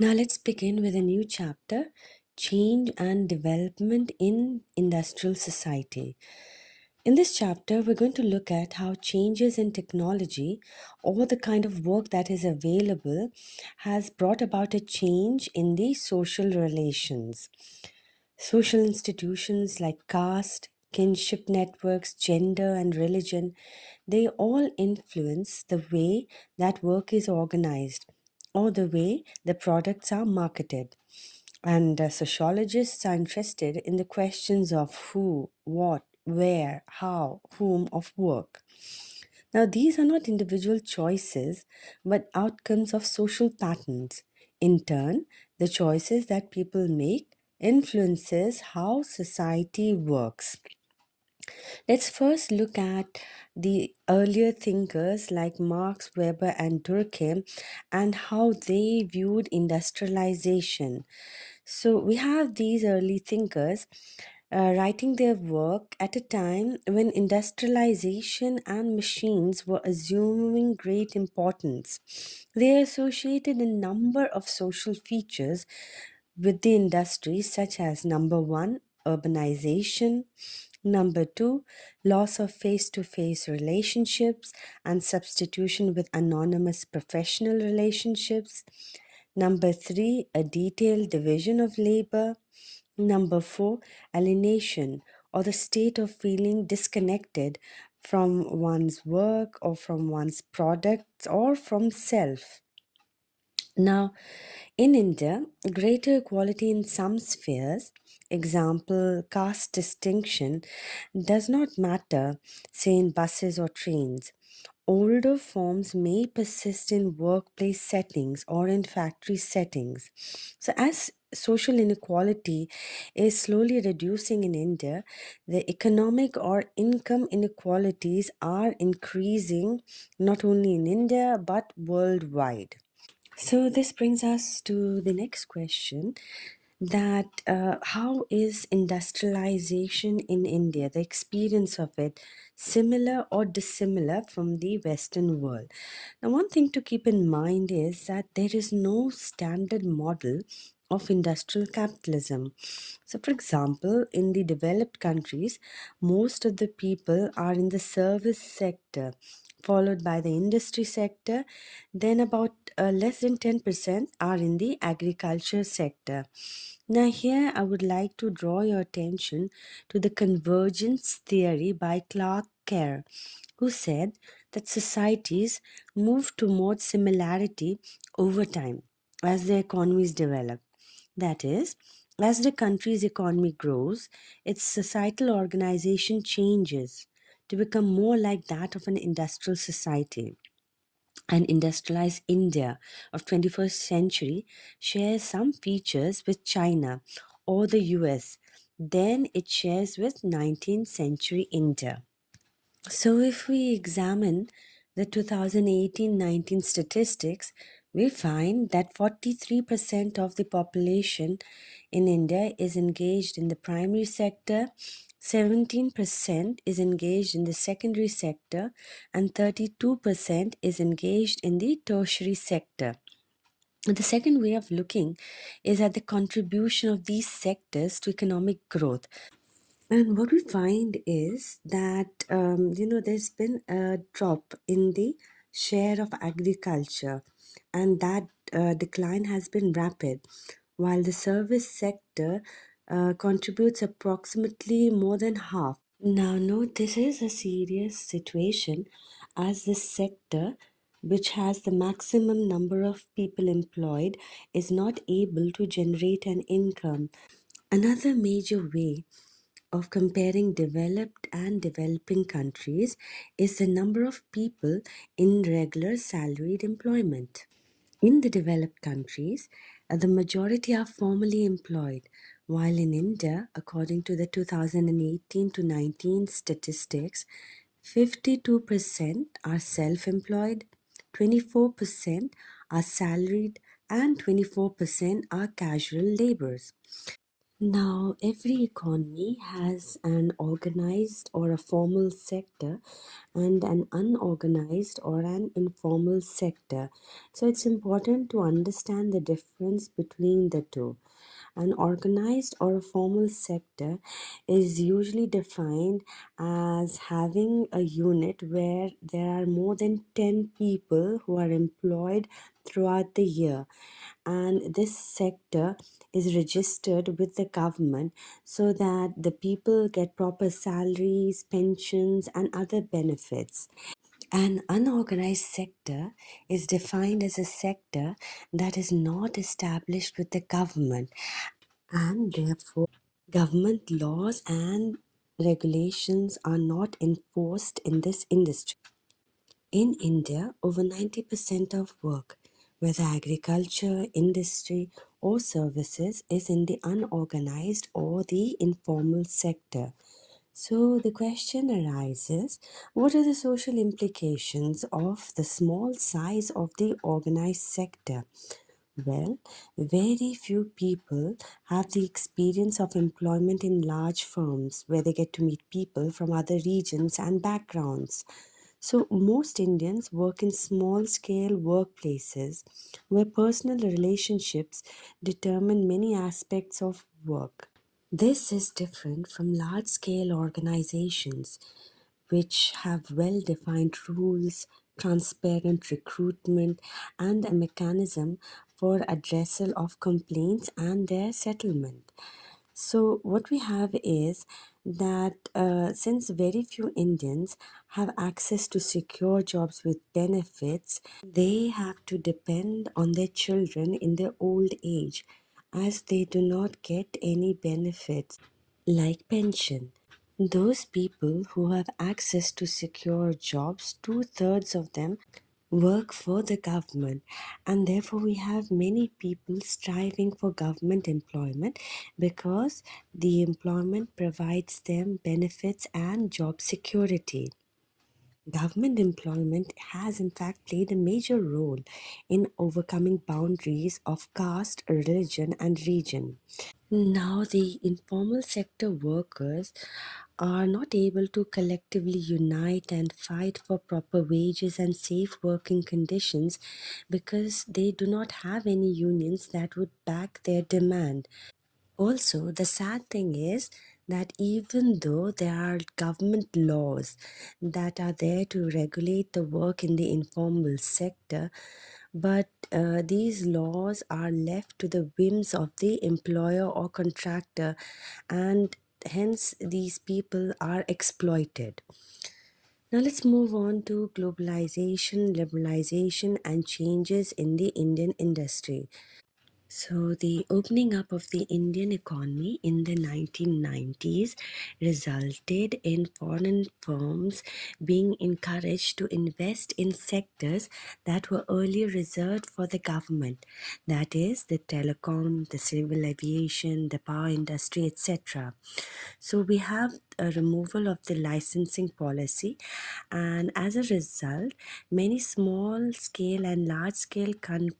Now let's begin with a new chapter, Change and Development in Industrial Society. In this chapter, we're going to look at how changes in technology or the kind of work that is available has brought about a change in the social relations. Social institutions like caste, kinship networks, gender, and religion, they all influence the way that work is organized or the way the products are marketed. And sociologists are interested in the questions of who, what, where, how, whom of work. Now, these are not individual choices, but outcomes of social patterns. In turn, the choices that people make influences how society works. Let's first look at the earlier thinkers like Marx, Weber, and Durkheim and how they viewed industrialization. So we have these early thinkers writing their work at a time when industrialization and machines were assuming great importance. They associated a number of social features with the industry, such as number one, urbanization, number two, loss of face to face relationships and substitution with anonymous professional relationships. Number three, a detailed division of labor. Number four, alienation or the state of feeling disconnected from one's work or from one's products or from self. Now, in India, greater equality in some spheres, example caste distinction, does not matter, say in buses or trains. Older forms may persist in workplace settings or in factory settings. So, as social inequality is slowly reducing in India, the economic or income inequalities are increasing not only in India but worldwide. So, this brings us to the next question that how is industrialization in India, the experience of it, similar or dissimilar from the Western world? Now, one thing to keep in mind is that there is no standard model of industrial capitalism. So, for example, in the developed countries, most of the people are in the service sector, followed by the industry sector, then about less than 10% are in the agriculture sector. Now, here I would like to draw your attention to the convergence theory by Clark Kerr, who said that societies move towards similarity over time as their economies develop. That is, as the country's economy grows, its societal organization changes to become more like that of an industrial society. An industrialized India of 21st century shares some features with China or the US than it shares with 19th century India. So, if we examine the 2018-19 statistics, we find that 43% of the population in India is engaged in the primary sector, 17% is engaged in the secondary sector, and 32% is engaged in the tertiary sector. The second way of looking is at the contribution of these sectors to economic growth. And what we find is that, there's been a drop in the share of agriculture, and that decline has been rapid, while the service sector contributes approximately more than half. Now, note this is a serious situation as this sector, which has the maximum number of people employed, is not able to generate an income. Another major way of comparing developed and developing countries is the number of people in regular salaried employment. In the developed countries, the majority are formally employed, while in India, according to the 2018 to 19 statistics, 52% are self employed, 24% are salaried, and 24% are casual laborers. Now, every economy has an organized or a formal sector and an unorganized or an informal sector. So, it's important to understand the difference between the two. An organized or a formal sector is usually defined as having a unit where there are more than 10 people who are employed throughout the year, and this sector is registered with the government so that the people get proper salaries, pensions, and other benefits. An unorganized sector is defined as a sector that is not established with the government, and therefore government laws and regulations are not enforced in this industry. In India, over 90% of work, whether agriculture, industry, or services, is in the unorganized or the informal sector. So the question arises, what are the social implications of the small size of the organized sector? Well, very few people have the experience of employment in large firms where they get to meet people from other regions and backgrounds. So, most Indians work in small scale workplaces where personal relationships determine many aspects of work. This is different from large scale organizations which have well defined rules, transparent recruitment, and a mechanism for addressal of complaints and their settlement. So, what we have is that since very few Indians have access to secure jobs with benefits, they have to depend on their children in their old age as they do not get any benefits like pension. Those people who have access to secure jobs, two-thirds of them work for the government, and therefore we have many people striving for government employment because the employment provides them benefits and job security. Government employment has in fact played a major role in overcoming boundaries of caste, religion, and region. Now, the informal sector workers are not able to collectively unite and fight for proper wages and safe working conditions because they do not have any unions that would back their demand. Also, the sad thing is that even though there are government laws that are there to regulate the work in the informal sector, but these laws are left to the whims of the employer or contractor, and hence these people are exploited. Now, let's move on to globalization, liberalization, and changes in the Indian industry. So, the opening up of the Indian economy in the 1990s resulted in foreign firms being encouraged to invest in sectors that were earlier reserved for the government, that is, the telecom, the civil aviation, the power industry, etc. So, we have a removal of the licensing policy, and as a result, many small scale and large scale companies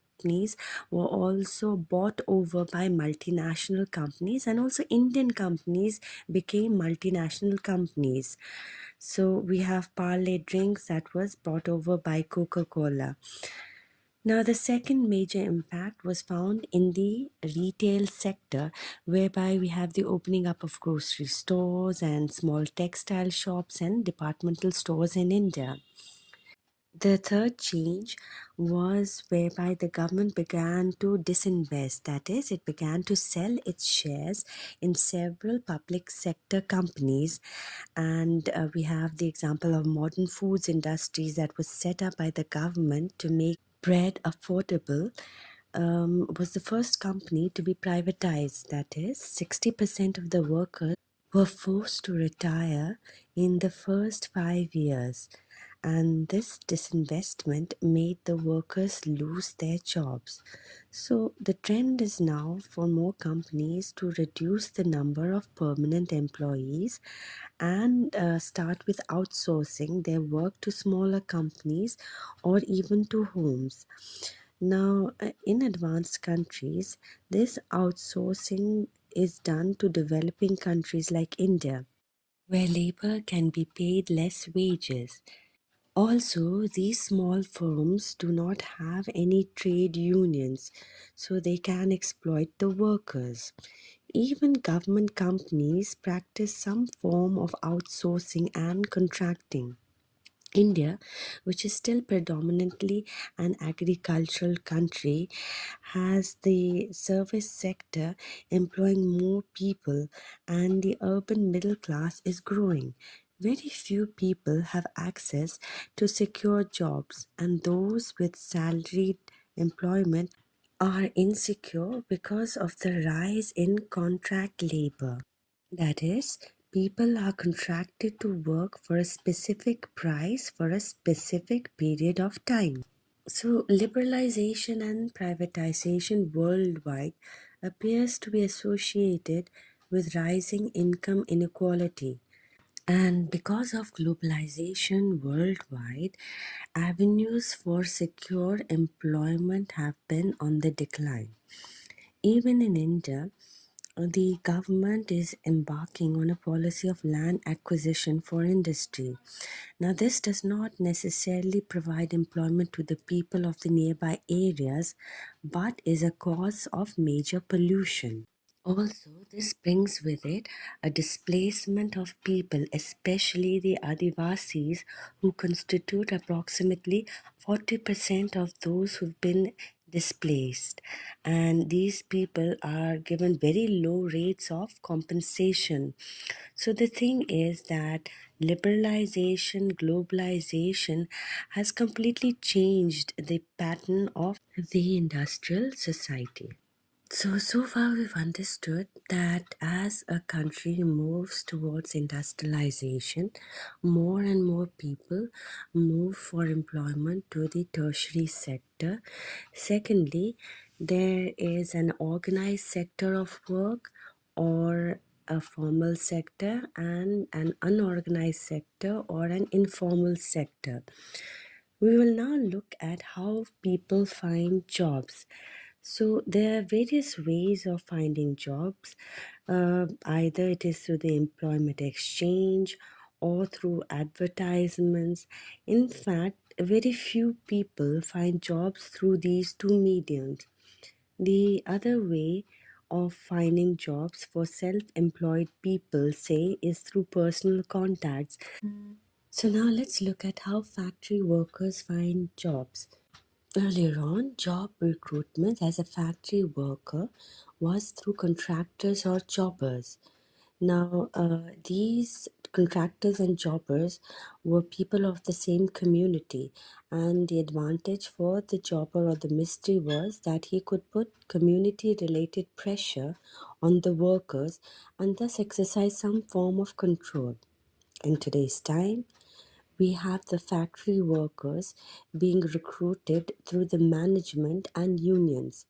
were also bought over by multinational companies, and also Indian companies became multinational companies. So we have Parle drinks that was bought over by Coca-Cola. Now, the second major impact was found in the retail sector, whereby we have the opening up of grocery stores and small textile shops and departmental stores in India. The third change was whereby the government began to disinvest, that is, it began to sell its shares in several public sector companies. And we have the example of modern foods industries that was set up by the government to make bread affordable. Was the first company to be privatized, that is, 60% of the workers were forced to retire in the first 5 years, and this disinvestment made the workers lose their jobs. So, the trend is now for more companies to reduce the number of permanent employees and start with outsourcing their work to smaller companies or even to homes. Now, in advanced countries, this outsourcing is done to developing countries like India, where labor can be paid less wages. Also, these small firms do not have any trade unions, so they can exploit the workers. Even government companies practice some form of outsourcing and contracting. India, which is still predominantly an agricultural country, has the service sector employing more people, and the urban middle class is growing. Very few people have access to secure jobs, and those with salaried employment are insecure because of the rise in contract labor. That is, people are contracted to work for a specific price for a specific period of time. So, liberalization and privatization worldwide appears to be associated with rising income inequality. And because of globalization worldwide, avenues for secure employment have been on the decline. Even in India, the government is embarking on a policy of land acquisition for industry. Now, this does not necessarily provide employment to the people of the nearby areas, but is a cause of major pollution. Also, this brings with it a displacement of people, especially the Adivasis, who constitute approximately 40% of those who've been displaced. And these people are given very low rates of compensation. So, the thing is that liberalization, globalization has completely changed the pattern of the industrial society. So far we've understood that as a country moves towards industrialization, more and more people move for employment to the tertiary sector. Secondly, there is an organized sector of work or a formal sector and an unorganized sector or an informal sector. We will now look at how people find jobs. So there are various ways of finding jobs. Either it is through the employment exchange or through advertisements. In fact, very few people find jobs through these two mediums. The other way of finding jobs for self-employed people, say, is through personal contacts. So now let's look at how factory workers find jobs. Earlier on, job recruitment as a factory worker was through contractors or jobbers. Now, these contractors and jobbers were people of the same community, and the advantage for the jobber or the mystery was that he could put community related pressure on the workers and thus exercise some form of control. In today's time, we have the factory workers being recruited through the management and unions.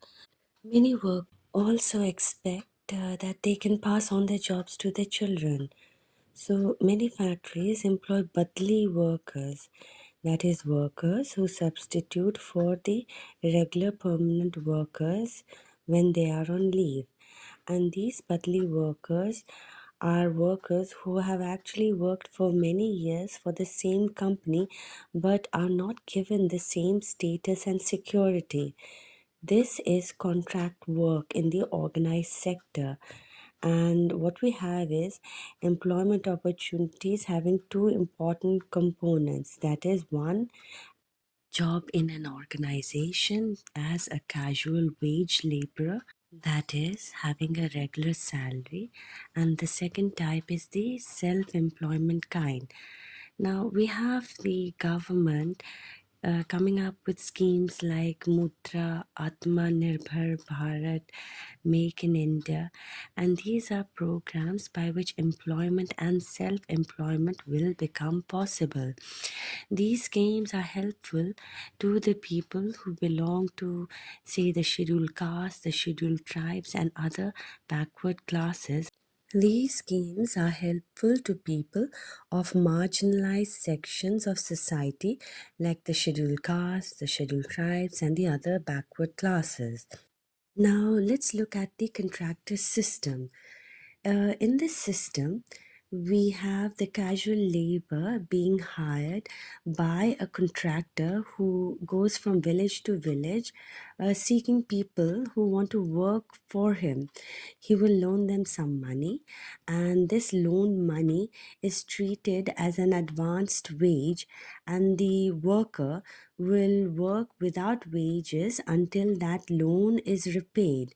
Many work also expect that they can pass on their jobs to their children. So many factories employ badli workers, that is, workers who substitute for the regular permanent workers when they are on leave. And these badli workers are workers who have actually worked for many years for the same company but are not given the same status and security. This is contract work in the organized sector. And what we have is employment opportunities having two important components. That is, one, job in an organization as a casual wage laborer, that is, having a regular salary. And the second type is the self employment kind. Now, we have the government coming up with schemes like Mudra, Atma Nirbhar Bharat, Make in India, and these are programs by which employment and self employment will become possible. These schemes are helpful to the people who belong to, say, the scheduled castes, the scheduled tribes, and other backward classes. These schemes are helpful to people of marginalized sections of society like the scheduled castes, the scheduled tribes, and the other backward classes. Now, let's look at the contractor system. In this system, we have the casual labor being hired by a contractor who goes from village to village seeking people who want to work for him. He will loan them some money, and this loaned money is treated as an advanced wage, and the worker will work without wages until that loan is repaid.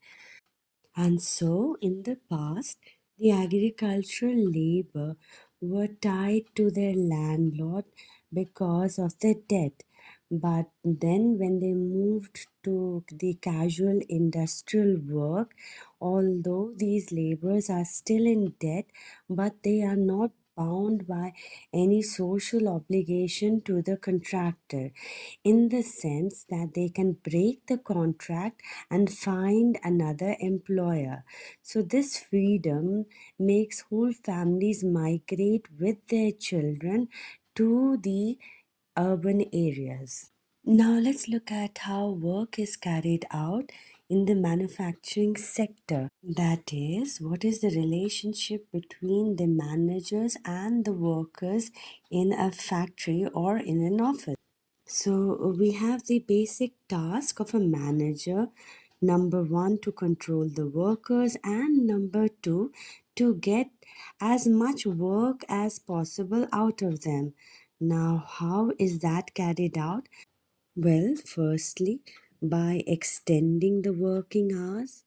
And so, in the past, the agricultural labor were tied to their landlord because of their debt. But then, when they moved to the casual industrial work, although these laborers are still in debt, but they are not bound by any social obligation to the contractor in the sense that they can break the contract and find another employer. So, this freedom makes whole families migrate with their children to the urban areas. Now, let's look at how work is carried out in the manufacturing sector. That is, what is the relationship between the managers and the workers in a factory or in an office? So we have the basic task of a manager. Number one, to control the workers, and number two, to get as much work as possible out of them. Now, how is that carried out? Well, firstly, by extending the working hours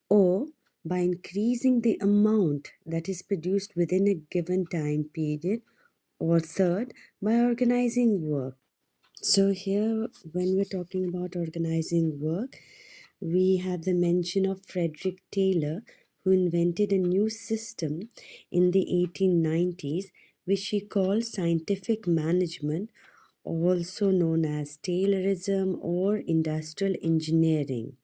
or by increasing the amount that is produced within a given time period, or third, by organizing work. So, here, when we're talking about organizing work, we have the mention of Frederick Taylor, who invented a new system in the 1890s, which he called scientific management, also known as Taylorism or industrial engineering.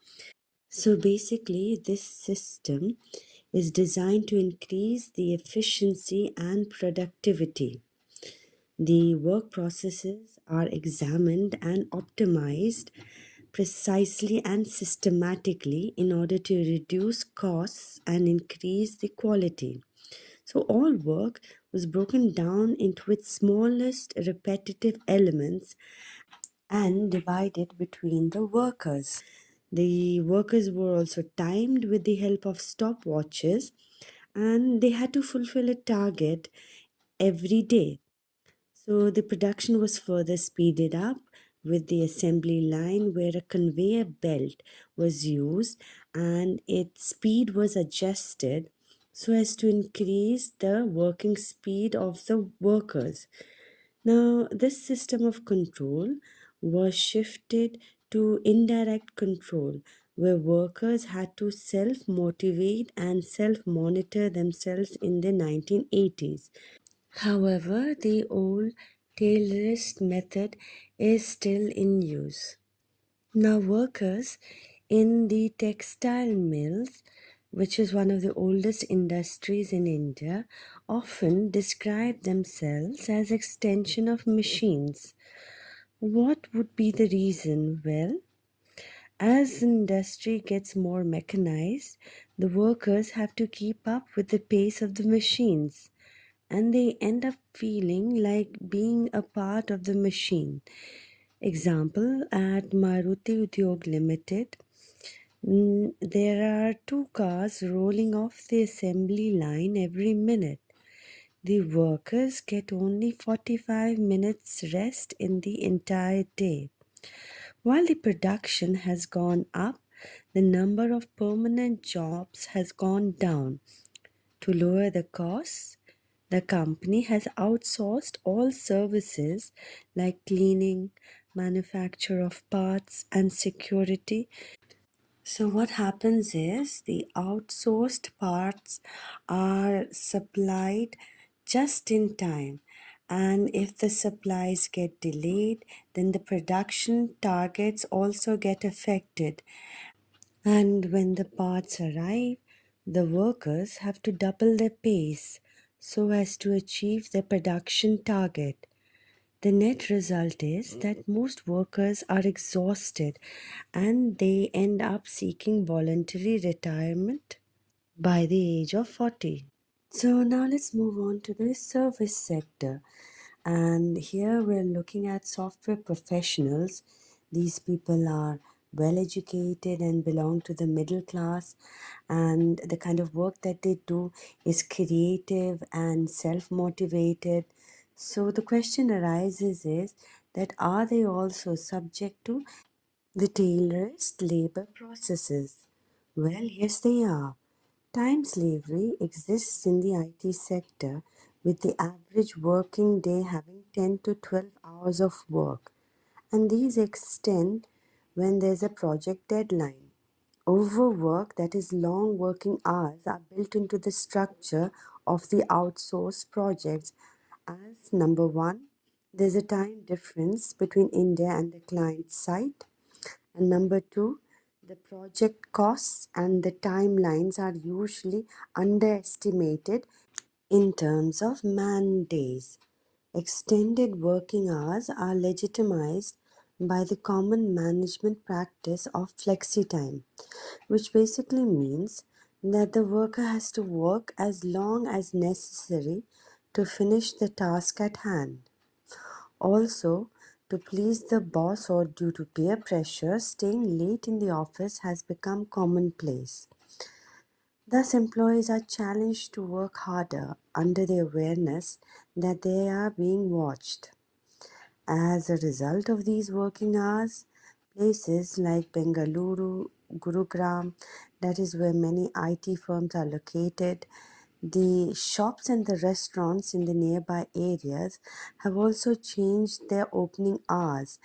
So, basically, this system is designed to increase the efficiency and productivity. The work processes are examined and optimized precisely and systematically in order to reduce costs and increase the quality. So, all work was broken down into its smallest repetitive elements and divided between the workers. The workers were also timed with the help of stopwatches, and they had to fulfill a target every day. So the production was further speeded up with the assembly line where a conveyor belt was used and its speed was adjusted so as to increase the working speed of the workers. Now, this system of control was shifted to indirect control, where workers had to self motivate and self monitor themselves in the 1980s. However, the old Taylorist method is still in use. Now, workers in the textile mills, which is one of the oldest industries in India, often describe themselves as extension of machines. What would be the reason? Well, as industry gets more mechanized, the workers have to keep up with the pace of the machines and they end up feeling like being a part of the machine. Example, at Maruti Udyog Limited, there are two cars rolling off the assembly line every minute. The workers get only 45 minutes rest in the entire day. While the production has gone up, the number of permanent jobs has gone down. To lower the costs, the company has outsourced all services like cleaning, manufacture of parts, and security. So, what happens is the outsourced parts are supplied just in time. And if the supplies get delayed, then the production targets also get affected. And when the parts arrive, The workers have to double their pace so as to achieve their production target. The net result is that most workers are exhausted and they end up seeking voluntary retirement by the age of 40. So now let's move on to the service sector. And here we're looking at software professionals. These people are well educated and belong to the middle class, and the kind of work that they do is creative and self motivated. So the question arises is that are they also subject to the tailorist labor processes? Well, yes, they are. Time slavery exists in the IT sector, with the average working day having 10 to 12 hours of work, and these extend when there's a project deadline. Overwork, that is, long working hours, are built into the structure of the outsourced projects as number one, there's a time difference between India and the client site, and number two, the project costs and the timelines are usually underestimated in terms of man days. Extended working hours are legitimized by the common management practice of flexi time, which basically means that the worker has to work as long as necessary to finish the task at hand. Also, to please the boss or due to peer pressure, staying late in the office has become commonplace. Thus, employees are challenged to work harder under the awareness that they are being watched. As a result of these working hours, places like Bengaluru, Gurugram, that is where many IT firms are located, the shops and the restaurants in the nearby areas have also changed their opening hours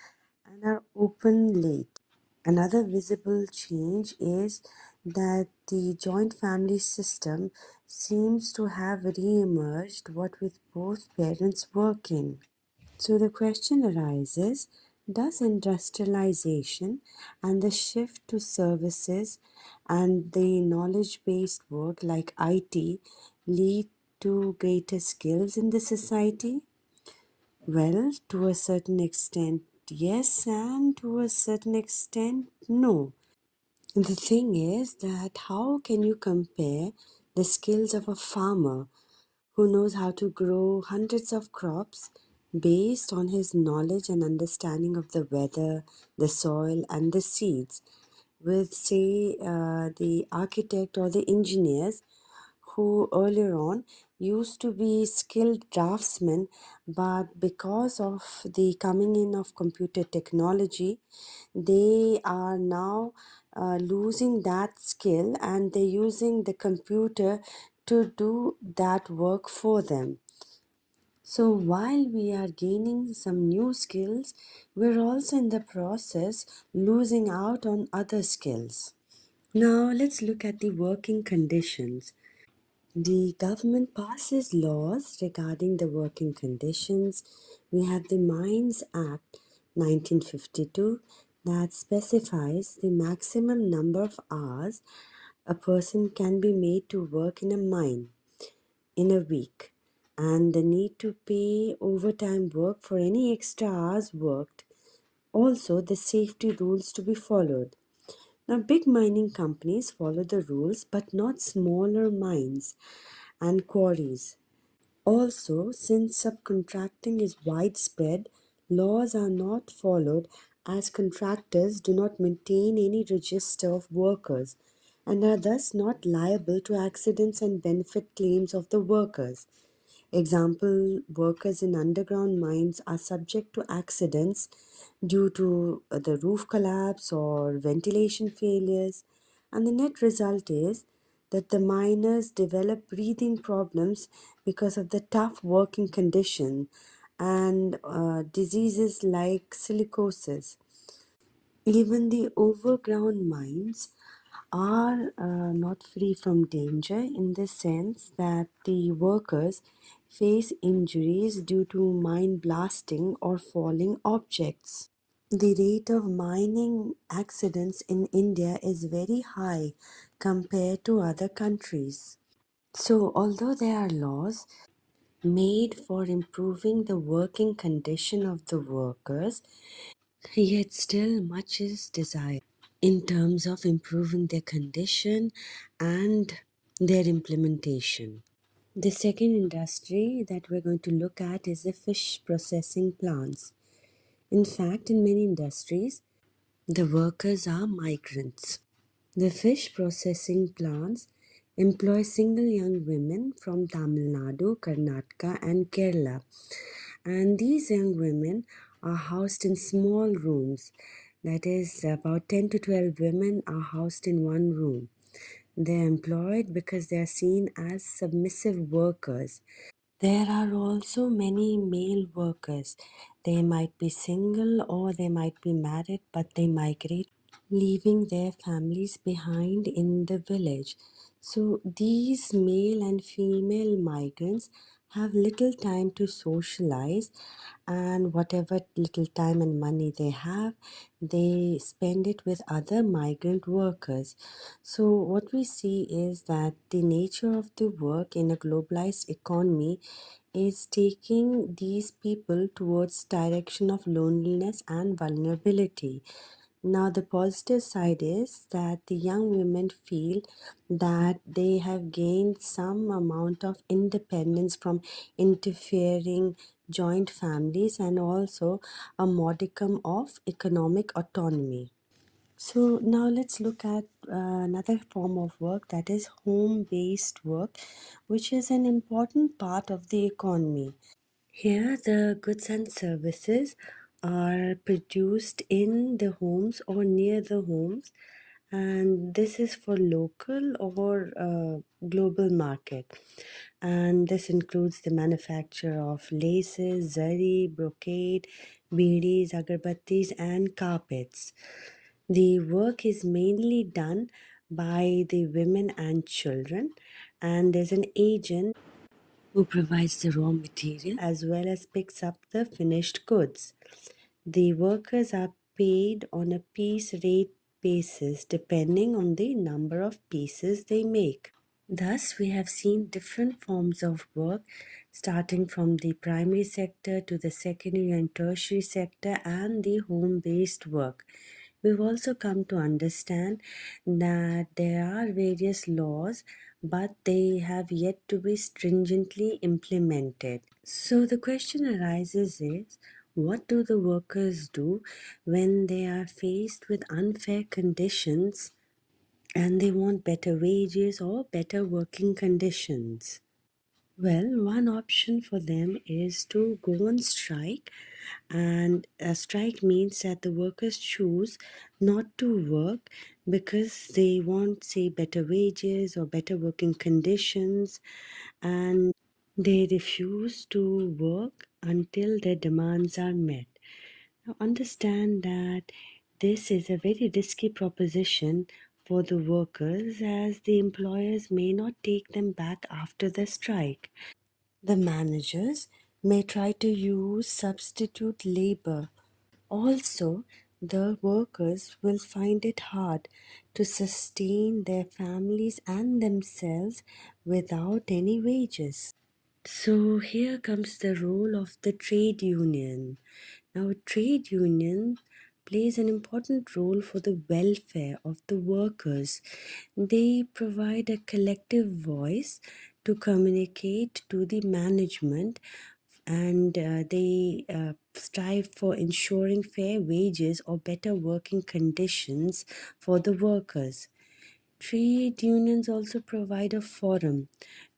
and are open late. Another visible change is that the joint family system seems to have re-emerged, what with both parents working. So the question arises, does industrialization and the shift to services and the knowledge based work like IT lead to greater skills in the society? Well, to a certain extent, yes, and to a certain extent, no. The thing is that how can you compare the skills of a farmer who knows how to grow hundreds of crops based on his knowledge and understanding of the weather, the soil, and the seeds, with, say, the architect or the engineers who earlier on used to be skilled draftsmen, but because of the coming in of computer technology, they are now losing that skill and they're using the computer to do that work for them. So while we are gaining some new skills, we're also in the process losing out on other skills. Now let's look at the working conditions. The government passes laws regarding the working conditions. We have the Mines Act 1952 that specifies the maximum number of hours a person can be made to work in a mine in a week, and the need to pay overtime work for any extra hours worked. Also, the safety rules to be followed. Now, big mining companies follow the rules, but not smaller mines and quarries. Also, since subcontracting is widespread, laws are not followed as contractors do not maintain any register of workers and are thus not liable to accidents and benefit claims of the workers. Example, workers in underground mines are subject to accidents due to the roof collapse or ventilation failures, and the net result is that the miners develop breathing problems because of the tough working condition and diseases like silicosis. Even the overground mines are not free from danger in the sense that the workers face injuries due to mine blasting or falling objects. The rate of mining accidents in India is very high compared to other countries. So, although there are laws made for improving the working condition of the workers, yet still much is desired in terms of improving their condition and their implementation. The second industry that we're going to look at is the fish processing plants. In fact, in many industries, the workers are migrants. The fish processing plants employ single young women from Tamil Nadu, Karnataka, and Kerala. And these young women are housed in small rooms. That is, about 10 to 12 women are housed in one room. They're employed because they are seen as submissive workers. There are also many male workers. They might be single or they might be married, but they migrate, leaving their families behind in the village. So these male and female migrants have little time to socialize, and whatever little time and money they have, they spend it with other migrant workers. So what we see is that the nature of the work in a globalized economy is taking these people towards direction of loneliness and vulnerability. Now, the positive side is that the young women feel that they have gained some amount of independence from interfering joint families and also a modicum of economic autonomy. So, now let's look at another form of work, that is home based work, which is an important part of the economy. Here, the goods and services are produced in the homes or near the homes, and this is for local or global market. And this includes the manufacture of laces, zari, brocade, beadis, agarbattis, and carpets. The work is mainly done by the women and children, and there's an agent who provides the raw material as well as picks up the finished goods. The workers are paid on a piece rate basis depending on the number of pieces they make. Thus, we have seen different forms of work starting from the primary sector to the secondary and tertiary sector and the home based work. We've also come to understand that there are various laws, but they have yet to be stringently implemented. So the question arises is, what do the workers do when they are faced with unfair conditions and they want better wages or better working conditions? Well, one option for them is to go on strike, and a strike means that the workers choose not to work because they want, say, better wages or better working conditions, and they refuse to work until their demands are met. Now, understand that this is a very risky proposition for the workers, as the employers may not take them back after the strike. The managers may try to use substitute labor. Also, the workers will find it hard to sustain their families and themselves without any wages. So here comes the role of the trade union. Now, a trade union plays an important role for the welfare of the workers. They provide a collective voice to communicate to the management, and they strive for ensuring fair wages or better working conditions for the workers. Trade unions also provide a forum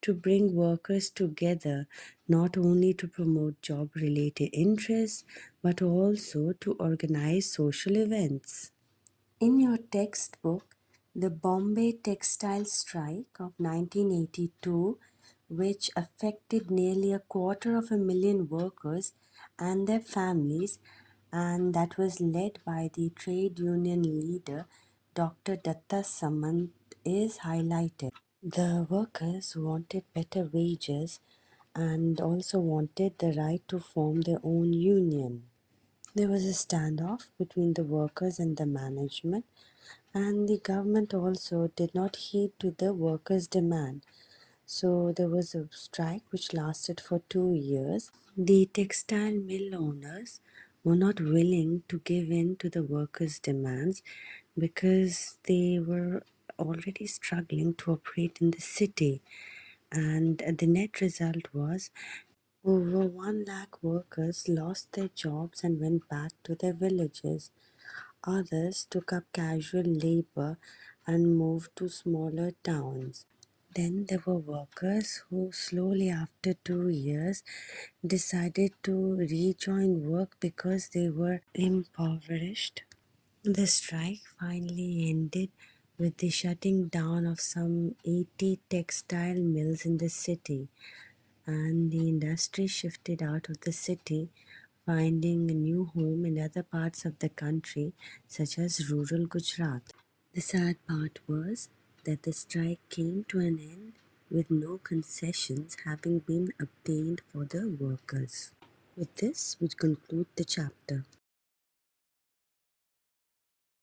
to bring workers together, not only to promote job related interests, but also to organize social events. In your textbook, the Bombay Textile Strike of 1982, which affected nearly a quarter of a million workers and their families, and that was led by the trade union leader Dr. Datta Samant, is highlighted. The workers wanted better wages and also wanted the right to form their own union. There was a standoff between the workers and the management, and the government also did not heed to the workers' demand. So there was a strike which lasted for 2 years. The textile mill owners were not willing to give in to the workers' demands because they were already struggling to operate in the city. And the net result was over 1 lakh workers lost their jobs and went back to their villages. Others took up casual labor and moved to smaller towns. Then there were workers who, slowly after 2 years, decided to rejoin work because they were impoverished. The strike finally ended with the shutting down of some 80 textile mills in the city, and the industry shifted out of the city, finding a new home in other parts of the country, such as rural Gujarat. The sad part was that the strike came to an end with no concessions having been obtained for the workers. With this, we conclude the chapter.